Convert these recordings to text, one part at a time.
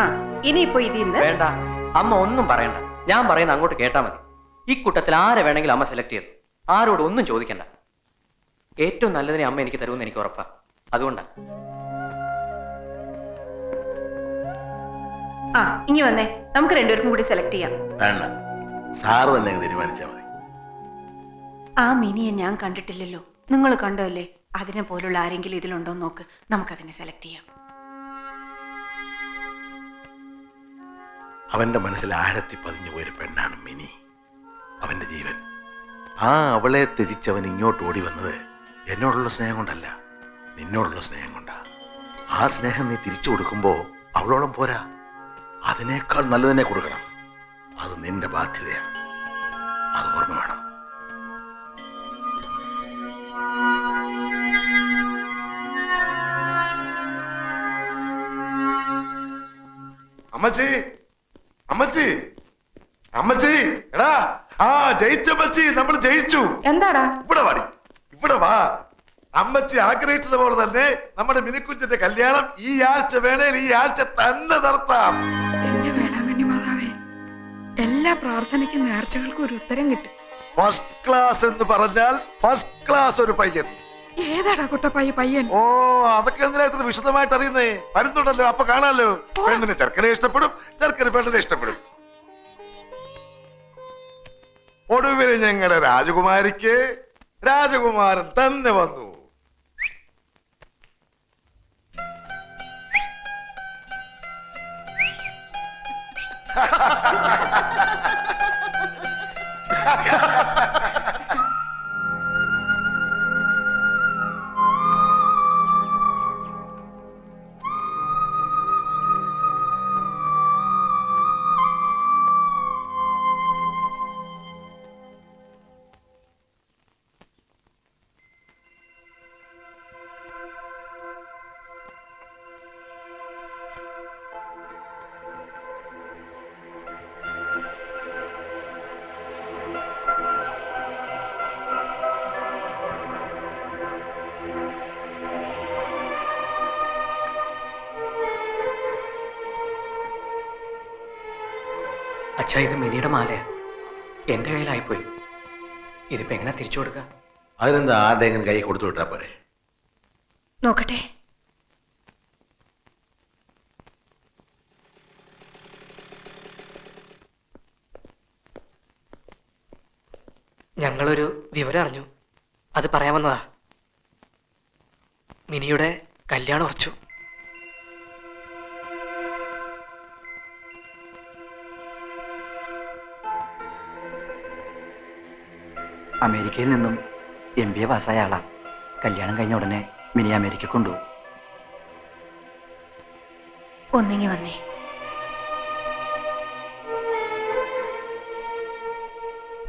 ആ ഇനിയിപ്പോ ഇതിന്ന് വേണ്ട, അമ്മ ഒന്നും പറയണ്ട. ഞാൻ പറയുന്ന അങ്ങോട്ട് കേട്ടാ മതി. ഈ കൂട്ടത്തിൽ ആരെ വേണമെങ്കിലും അമ്മ സെലക്ട് ചെയ്തു. ആരോടും ഒന്നും ചോദിക്കണ്ട. ഏറ്റവും നല്ലതിനെ അമ്മ എനിക്ക് തരുമെന്ന് എനിക്ക് ഉറപ്പാ. അതുകൊണ്ടാ. ആ ഇനി വന്നേ, നമുക്ക് രണ്ടുപേർക്കും കൂടി സെലക്ട് ചെയ്യാം. വേണ്ട, സാറ് തന്നെ തീരുമാനിച്ചാൽ മതി. ആ മിനിയെ ഞാൻ കണ്ടിട്ടില്ലല്ലോ, നിങ്ങൾ കണ്ടല്ലേ? അതിനെ പോലുള്ള ആരെങ്കിലും ഇതിലുണ്ടോ നോക്ക്, നമുക്കതിനെ സെലക്ട് ചെയ്യാം. അവന്റെ മനസ്സിൽ ആഴത്തി പതിഞ്ഞു പോയൊരു പെണ്ണാണ് മിനി, അവന്റെ ജീവൻ. ആ അവളെ ത്യജിച്ചവൻ ഇങ്ങോട്ട് ഓടി വന്നത് എന്നോടുള്ള സ്നേഹം കൊണ്ടല്ല, നിന്നോടുള്ള സ്നേഹം കൊണ്ടാ. ആ സ്നേഹം നീ തിരിച്ചു കൊടുക്കുമ്പോ അവളോളം പോരാ, അതിനേക്കാൾ നല്ലതിനെ കൊടുക്കണം. അത് നിന്റെ ബാധ്യതയാണ്, അത് ഓർമ്മ വേണം. അമ്മച്ചി, അമ്മച്ചി, അമ്മച്ചി, എടാ, ആ ജയിച്ചമ്മച്ചി, നമ്മൾ ജയിച്ചു. എന്താടാ? ഇവിടെ വാടി, ഇവിടെ വാ. അമ്മച്ചി ആഗ്രഹിച്ചതുപോലെ തന്നെ നമ്മുടെ മിനിക്കുഞ്ചിന്റെ കല്യാണം ഈ ആഴ്ച വേണേൽ ഈ ആഴ്ച തന്നെ നടത്താം. എന്റെ വേളാങ്കണ്ണി മാതാവേ, എല്ലാ പ്രാർത്ഥനയ്ക്കും നേർച്ചകൾക്കും ഒരു ഉത്തരം കിട്ടും. ഫസ്റ്റ് ക്ലാസ് എന്ന് പറഞ്ഞാൽ ഫസ്റ്റ് ക്ലാസ് ഒരു പയ്യൻ. ഏതാടാ കുട്ടപ്പായി പയ്യൻ? ഓ, അതൊക്കെ എന്തിനാ ഇത്ര വിശദമായിട്ട് അറിയുന്നേ? വരുന്നുണ്ടല്ലോ, അപ്പൊ കാണാലോ. പെണ്ണിന് ചെറുക്കനെ ഇഷ്ടപ്പെടും, ചെറുക്കന് പെണ്ണിനെ ഇഷ്ടപ്പെടും. ഒടുവിൽ ഞങ്ങളുടെ രാജകുമാരിക്ക് രാജകുമാരൻ തന്നെ വന്നു. അച്ഛാ, ഇത് മിനിയുടെ മാലയാ. എന്റെ കയ്യിലായിപ്പോയി. ഇതിപ്പോ എങ്ങനെ തിരിച്ചു കൊടുക്ക? അതിനെന്താ, ആരുടെയെങ്കിലും കൈ കൊടുത്തു വിട്ടാ പോരെ? നോക്കട്ടെ. ഞങ്ങളൊരു വിവരം അറിഞ്ഞു, അത് പറയാമെന്നതാ. മിനിയുടെ കല്യാണം ഉറച്ചു. അമേരിക്കയിൽ നിന്നും MBA പാസ്സായ ആളാ. കല്യാണം കഴിഞ്ഞ ഉടനെ മിനി അമേരിക്ക കൊണ്ടുപോകും. ഒന്നിങ്ങി വന്നേ.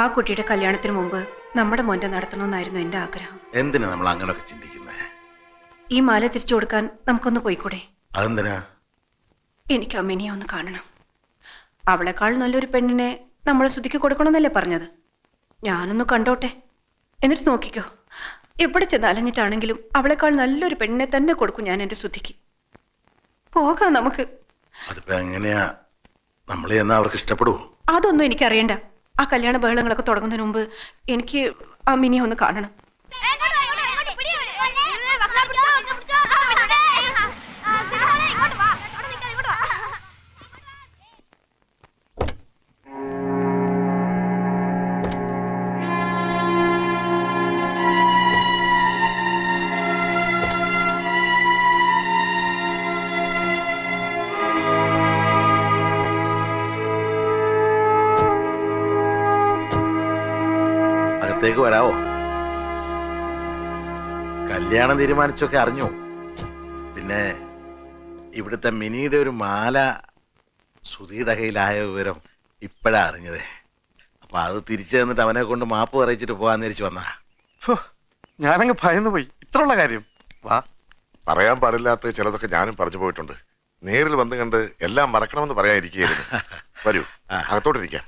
ആ കുട്ടിയുടെ കല്യാണത്തിന് മുമ്പ് നമ്മുടെ മോന്റെ നടത്തണമെന്നായിരുന്നു എന്റെ ആഗ്രഹം. എന്തിനാ നമ്മൾ അങ്ങനെയൊക്കെ ചിന്തിക്കുന്നത്? ഈ മാല തിരിച്ചു കൊടുക്കാൻ നമുക്കൊന്ന് പോയിക്കൂടെ? അതെന്തിനാ? എനിക്ക് അമ്മിനിയെ ഒന്ന് കാണണം. അവളെക്കാൾ നല്ലൊരു പെണ്ണിനെ നമ്മളെ ശ്രുതിക്ക് കൊടുക്കണമെന്നല്ലേ പറഞ്ഞത്? ഞാനൊന്ന് കണ്ടോട്ടെ, എന്നിട്ട് നോക്കിക്കോ. എവിടെ ചെന്ന് അലഞ്ഞിട്ടാണെങ്കിലും അവളെക്കാൾ നല്ലൊരു പെണ്ണിനെ തന്നെ കൊടുക്കും ഞാൻ എന്റെ ശ്രുതിക്ക്. പോകാം നമുക്ക്. അതിപ്പോ എങ്ങനെയാ? നമ്മളെ എന്നാ അവർക്ക് ഇഷ്ടപ്പെടുവോ? അതൊന്നും എനിക്കറിയണ്ട. ആ കല്യാണ ബഹളങ്ങളൊക്കെ തുടങ്ങുന്നതിന് മുമ്പ് എനിക്ക് അമ്മിനിയെ ഒന്ന് കാണണം. അകത്തേക്ക് വരാവോ? കല്യാണം തീരുമാനിച്ചൊക്കെ അറിഞ്ഞു. പിന്നെ ഇവിടുത്തെ മിനിയുടെ ഒരു മാല ശ്രുതിയുടെ കയ്യിലായ വിവരം ഇപ്പോഴാ അറിഞ്ഞതേ. അപ്പൊ അത് തിരിച്ചു തന്നിട്ട് അവനെ കൊണ്ട് മാപ്പ് പറയിച്ചിട്ട് പോകാന്ന് തിരിച്ചു വന്നാ. ഞാനങ്ങ് ഭയന്നു പോയി. ഇത്രയുള്ള കാര്യം. വാ, പറയാൻ പാടില്ലാത്ത ചിലതൊക്കെ ഞാനും പറഞ്ഞു പോയിട്ടുണ്ട്. നേരിൽ വന്ന് കണ്ട് എല്ലാം മറക്കണമെന്ന് പറയാനിരിക്കുകയായിരുന്നു. വരൂ, അകത്തോട്ടിരിക്കാം.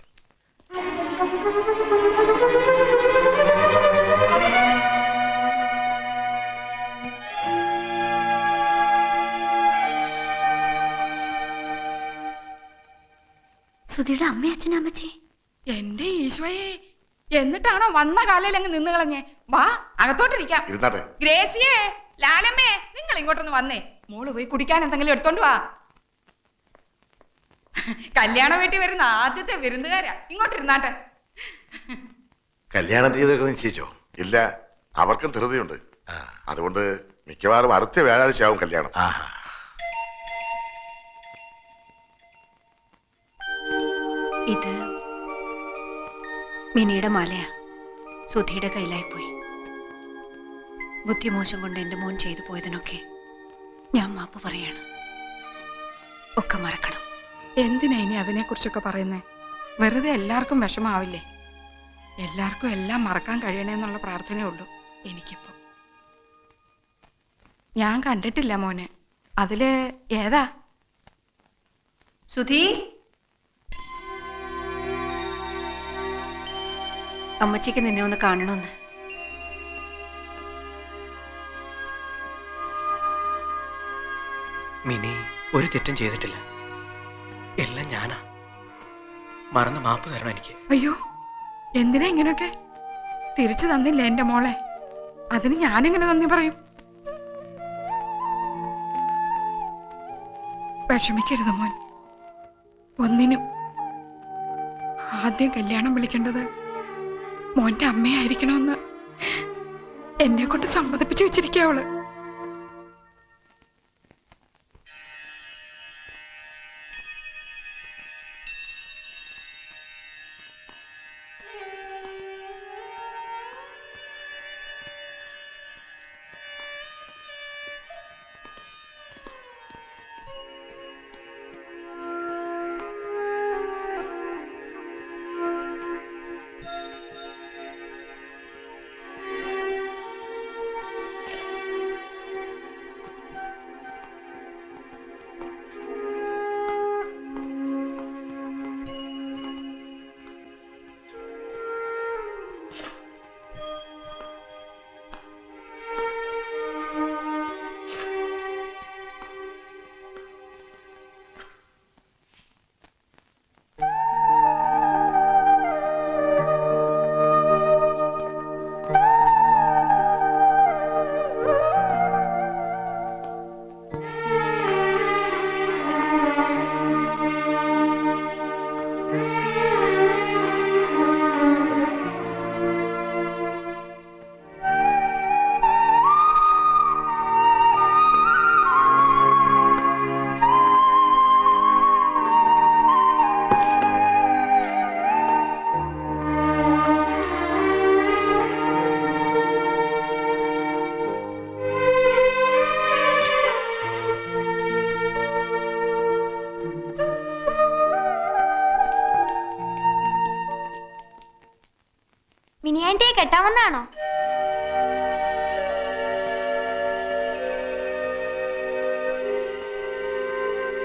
സുധിയുടെ അമ്മ അച്ഛനും അമ്മച്ചി. എന്റെ ഈശോയെ, എന്നിട്ടാണോ വന്ന കാലയിൽ അങ്ങ് നിന്ന് കളഞ്ഞേ? വാ അകത്തോട്ടിരിക്കാം. ഇരുന്നാട്ടെ. ഗ്രേസിയേ, ലാലമ്മേ, നിങ്ങൾ ഇങ്ങോട്ടൊന്ന് വന്നേ. മോള് പോയി കുടിക്കാൻ എന്തെങ്കിലും എടുത്തോണ്ട് വാ. കല്യാണ വീട്ടിൽ വരുന്ന ആദ്യത്തെ വിരുന്നുകാരാ. ഇങ്ങോട്ടിരുന്നാട്ടെ. കല്യാണ തീയതിയൊക്കെ നിശ്ചയിച്ചോ? ഇല്ല, അവർക്കും ധൃതിയുണ്ട്. അതുകൊണ്ട് മിക്കവാറും അടുത്ത വ്യാഴാഴ്ചയാവും കല്യാണം. ആഹാ. ഇത് മിനിയുടെ മാലയാ. സുധിയുടെ കയ്യിലായി പോയി. ബുദ്ധിമോശം കൊണ്ട് എൻ്റെ മോൻ ചെയ്തു പോയതിനൊക്കെ ഞാൻ മാപ്പ് പറയാണ്. ഒക്കെ മറക്കണം. എന്തിനാ ഇനി അതിനെ കുറിച്ചൊക്കെ പറയുന്നേ? വെറുതെ എല്ലാവർക്കും വിഷമാവില്ലേ? എല്ലാവർക്കും എല്ലാം മറക്കാൻ കഴിയണേന്നുള്ള പ്രാർത്ഥനയേ ഉള്ളൂ എനിക്കിപ്പോ. ഞാൻ കണ്ടിട്ടില്ല മോനെ. അതില് ഏതാ? സുധി, അമ്മച്ചിക്ക് നിന്നെ ഒന്ന് കാണണമെന്ന്. മിനി ഒരു തെറ്റും ചെയ്തിട്ടില്ല. എല്ലാം ഞാനാ. മറന്ന് മാപ്പ് തരണം എനിക്ക്. അയ്യോ, എന്തിനാ ഇങ്ങനൊക്കെ? തിരിച്ചു തന്നില്ലേ എന്റെ മോളെ? അതിന് ഞാനെങ്ങനെ നന്ദി പറയും? വിഷമിക്കരുത് മോൻ. ഒന്നിനും. ആദ്യം കല്യാണം വിളിക്കേണ്ടത് മോന്റെ അമ്മയായിരിക്കണമെന്ന് എന്നെ കൊണ്ട് സമ്മതിപ്പിച്ചു വെച്ചിരിക്കുക അവള്. മിനിയാൻ്റെ കെട്ടാമെന്നാണോ?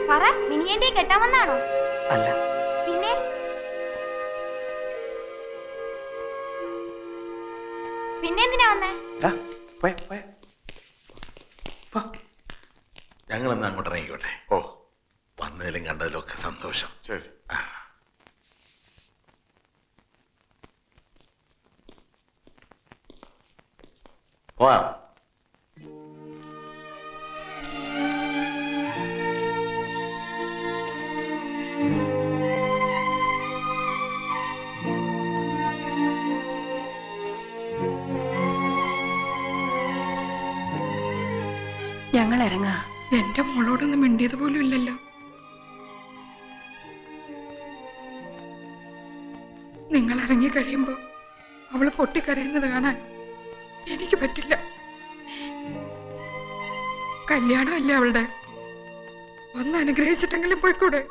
പറ, മിനിയാൻ്റെ കെട്ടാമെന്നാണോ? അല്ല. പിന്നെ പിന്നെന്തിനാ വന്നേ? ഞങ്ങളെന്നാ അങ്ങോട്ട് ഇറങ്ങിക്കോട്ടെ. ഓ, വന്നതിലും കണ്ടതിലും ഒക്കെ സന്തോഷം. ശരി. പോവാം. ഞങ്ങൾ ഇറങ്ങാ. എന്റെ മോളോടൊന്നും മിണ്ടിയത് പോലും ഇല്ലല്ലോ. നിങ്ങൾ ഇറങ്ങി കഴിയുമ്പോ അവള് പൊട്ടിക്കരയുന്നത് കാണാൻ എനിക്ക് പറ്റില്ല. കല്യാണമല്ലേ അവളുടെ. ഒന്ന് അനുഗ്രഹിച്ചിട്ടെങ്കിലും പോയിക്കൂടെ?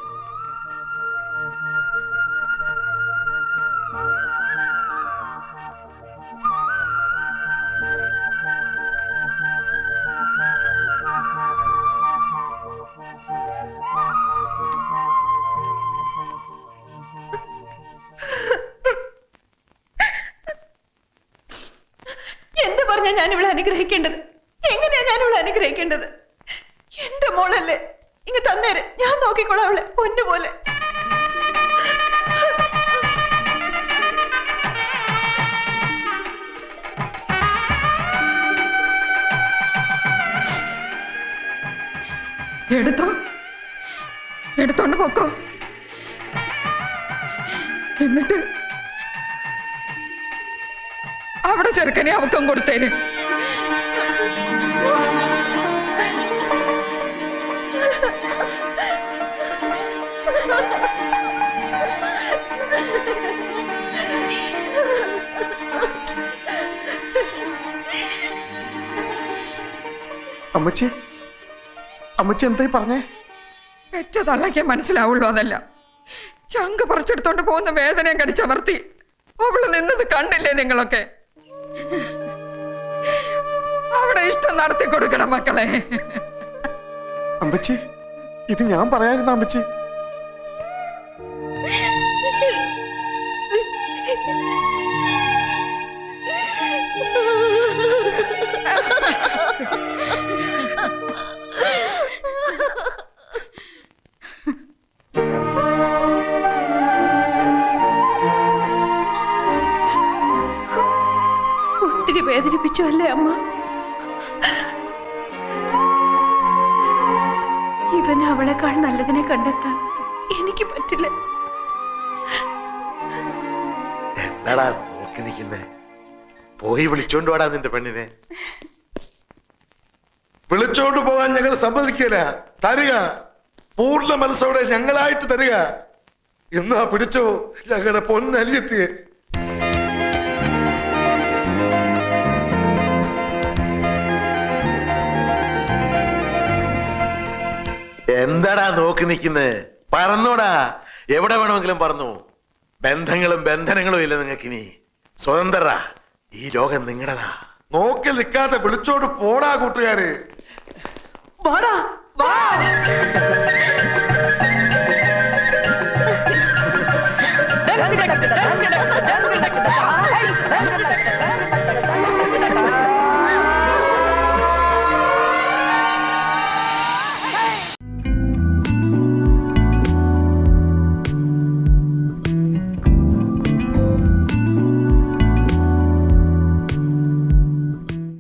എന്ത് പറഞ്ഞാ ഞാൻ ഇവിടെ അനുഗ്രഹിക്കേണ്ടത്? എങ്ങനെയാ ഞാൻ ഇവിടെ അനുഗ്രഹിക്കേണ്ടത്? എന്റെ മോളല്ലേ, ഇങ്ങ് തന്നേര്, ഞാൻ നോക്കിക്കോളാം അവളെ പൊന്നുപോലെ. എടുത്തോ, എടുത്തോണ്ട് പൊക്കോ. എന്നിട്ട് അവിടെ ചെറുക്കനെ അവക്കം കൊടുത്തേര്. അമ്മച്ചി, അമ്മച്ചി എന്തായി പറഞ്ഞേ? പെറ്റ തള്ളയ്ക്ക് മനസ്സിലാവുള്ളൂ അതല്ല. ചങ്ക് പറിച്ചെടുത്തോണ്ട് പോകുന്ന വേദനയും കടിച്ചമർത്തി അവള് നിന്നത് കണ്ടില്ലേ നിങ്ങളൊക്കെ? അവിടെ ഇഷ്ടം നടത്തി കൊടുക്കണം മക്കളെ. അമ്മച്ചി, ഇത് ഞാൻ പറയാനിരുന്ന അമ്മച്ചി. ഒത്തിരി വേദനിപ്പിച്ചു അല്ലേ അമ്മ? ഇവന് അവളെക്കാൾ നല്ലതിനെ കണ്ടെത്താൻ എനിക്ക് പറ്റില്ല. എന്താടാ നോക്കി നിൽക്കുന്നേ? പോയി വിളിച്ചോണ്ട് വാടാ നിന്റെ പെണ്ണിനെ. വിളിച്ചോണ്ട് പോകാൻ ഞങ്ങൾ സമ്മതിക്കില്ല. തരിക, പൂർണ്ണ മനസ്സോടെ ഞങ്ങളായിട്ട് തരിക. എന്നാ പിടിച്ചോ ഞങ്ങളുടെ പൊന്നലിയെത്തിയെ. എന്താടാ നോക്കി നിൽക്കുന്നേ? പറന്നോടാ, എവിടെ വേണമെങ്കിലും പറന്നു. ബന്ധങ്ങളും ബന്ധനങ്ങളും ഇല്ല നിങ്ങൾക്കിനി. സ്വതന്ത്രരാ, ഈ ലോകം നിങ്ങളുടെതാ. നോക്കി നിൽക്കാതെ വിളിച്ചോട് പോടാ കൂട്ടുകാര്. വാടാ, വാ.